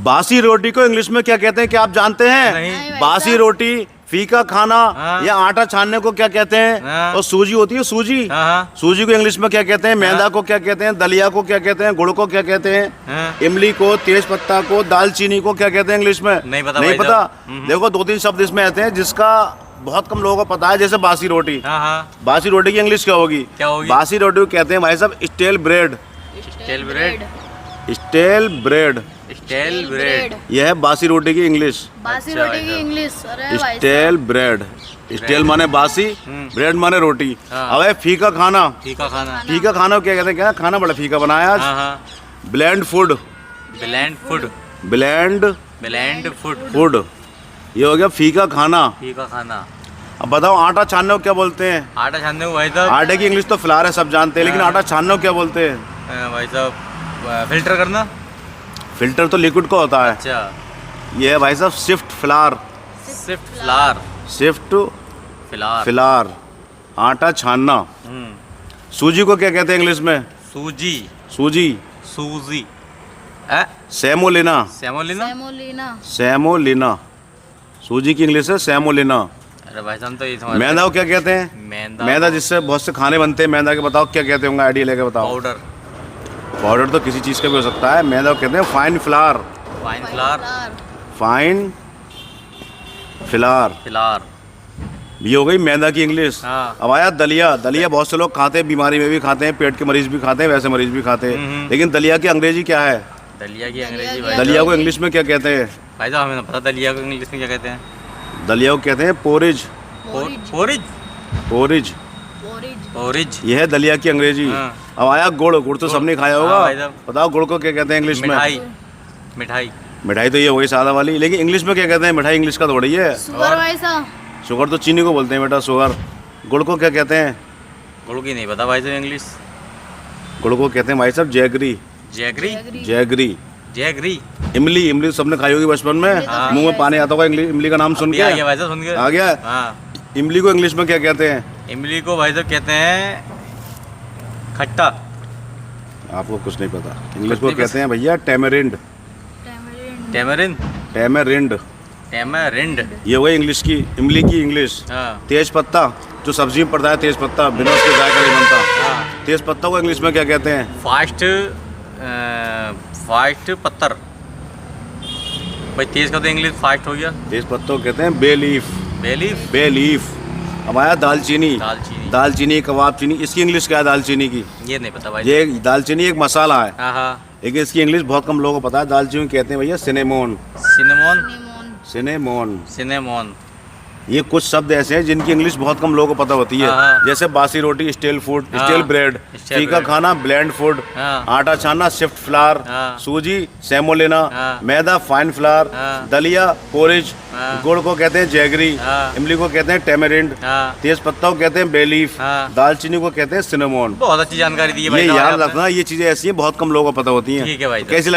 बासी रोटी को इंग्लिश में क्या कहते हैं, क्या आप जानते हैं? नहीं। बासी रोटी, फीका खाना या आटा छानने को क्या कहते हैं? और सूजी होती है, सूजी, सूजी को इंग्लिश में क्या कहते हैं? मैदा को क्या कहते हैं? दलिया को क्या कहते हैं? गुड़ को क्या कहते हैं? इमली को, तेज पत्ता को, दालचीनी को क्या कहते हैं इंग्लिश में? नहीं पता। नहीं पता। देखो 2-3 शब्द इसमें आते हैं जिसका बहुत कम लोगों को पता है, जैसे बासी रोटी। बासी रोटी की इंग्लिश क्या होगी? बासी रोटी को कहते हैं भाई साहब stale bread. Stale bread, stale bread, stale bread, यह है बासी रोटी की इंग्लिश। बासी रोटी की इंग्लिश। अरे भाई स्टेल ब्रेड, स्टेल माने बासी, ब्रेड माने रोटी। अब है फीका खाना। फीका खाना, फीका खाना क्या कहते हैं? क्या खाना बड़ा फीका बनाया आज। Blend food, blend food, blend blend food, food, ये हो गया फीका खाना। फीका खाना। अब बताओ आटा छानने को क्या बोलते हैं? आटा छानने को भाई साहब, आटे की इंग्लिश तो फ्लार है, सब जानते हैं, लेकिन आटा छानने को क्या बोलते हैं? भाई साहब फिल्टर करना। फिल्टर तो लिक्विड का होता है। अच्छा, ये है भाई साहब sift flour. Sift flour, sift flour, flour, आटा छानना। सूजी को क्या कहते हैं इंग्लिश में? सूजी, सूजी, सूजी, सेमोलिना, सेमोलिना, सेमोलिना। सेमोलिना, सूजी की इंग्लिश है सेमोलिना। अरे भाई साहब तो ये समझ। मैदा को क्या कहते हैं? मैदा, मैदा जिससे बहुत से खाने बनते हैं, मैदा के बताओ क्या कहते होंगे, आइडिया लेके बताओ। पाउडर, पाउडर तो किसी चीज़ का भी हो सकता है। मैदा को कहते हैं fine flour, fine flour, fine flour, flour. ये हो गई मैदा की इंग्लिश। हाँ। अब आया दलिया। दलिया बहुत से लोग खाते हैं, बीमारी में भी खाते हैं, पेट के मरीज भी खाते हैं, वैसे मरीज भी खाते हैं, लेकिन दलिया की अंग्रेजी क्या है? दलिया की अंग्रेजी भाई दलिया को इंग्लिश में क्या कहते हैं? भाई साहब हमें तो पता दलिया को इंग्लिश में क्या कहते हैं। दलिया को कहते हैं पोरिज, पोरिज, पोरिज, पोरिज, यह है दलिया की अंग्रेजी। हाँ। अब आया गुड़। गुड़ तो सबने खाया हाँ होगा। भाई साहब। बताओ गुड़ को क्या कहते हैं इंग्लिश में? मिठाई, मिठाई, मिठाई तो ये हो गई सादा वाली, लेकिन इंग्लिश में क्या कहते हैं? मिठाई इंग्लिश का थोड़ी है। शुगर भाई साहब। शुगर तो चीनी को बोलते हैं बेटा, शुगर। गुड़ को क्या कहते हैं? गुड़ की नहीं पता भाई साहब इंग्लिश। गुड़ को कहते हैं भाई साहब जैगरी, जैगरी, जैगरी। जैगरी, इमली, इमली तो सबने खाई होगी बचपन में, हाँ। मुंह में पानी आता होगा इमली का नाम सुन के। आ गया भाई साहब, सुन के आ गया। हाँ। इमली को इंग्लिश में क्या कहते हैं? इमली को भाई साहब कहते हैं खट्टा। आपको कुछ नहीं पता। इंग्लिश को नहीं कहते हैं भैया टेमरिंड, टेमरिन, टेमरिंड। टेमरिंड। ये वही इंग्लिश की, इमली की इंग्लिश। हाँ, तेज पत्ता, जो सब्जी में पड़ता है, तेज पत्ता, बिना उसके जायका नहीं बनता। हाँ। तेज पत्ता को इंग्लिश में क्या कहते हैं? फास्ट, फास्ट पत्थर। भाई तेज का तो इंग्लिश फास्ट हो गया। तेज पत्तों को कहते हैं बे लीफ, बेलीफ, बे लीफ। अब आया दालचीनी। दालचीनी, दालचीनी, कबाब चीनी, इसकी इंग्लिश क्या है दालचीनी की? ये नहीं पता भाई। ये दालचीनी एक मसाला है, हाँ हाँ। लेकिन इसकी इंग्लिश बहुत कम लोगों को पता है। दालचीनी कहते हैं भैया सिनेमोन, सिनेमोन, सिनेमोन। सिनेमोन। ये कुछ शब्द ऐसे हैं जिनकी इंग्लिश बहुत कम लोगों को पता होती है। हाँ। जैसे बासी रोटी स्टेल फूड, हाँ। स्टेल ब्रेड, स्टेल फीका ब्रेड। खाना ब्लेंड फूड, हाँ। आटा छानना शिफ्ट फ्लार, हाँ। सूजी सेमोलिना, हाँ। मैदा फाइन फ्लार, हाँ। दलिया पोरिज, हाँ। गुड़ को कहते हैं जैगरी, हाँ। इमली को कहते हैं टेमरिंड, हाँ। तेज पत्ता को कहते हैं बेलीफ, हाँ। दालचीनी को कहते हैं सिनेमोन। बहुत अच्छी जानकारी दी है भाई ये साहब याद आपने। रखना, ये चीजें ऐसी हैं बहुत कम लोगों को पता होती हैं। ठीक है भाई साहब। कैसी लगी?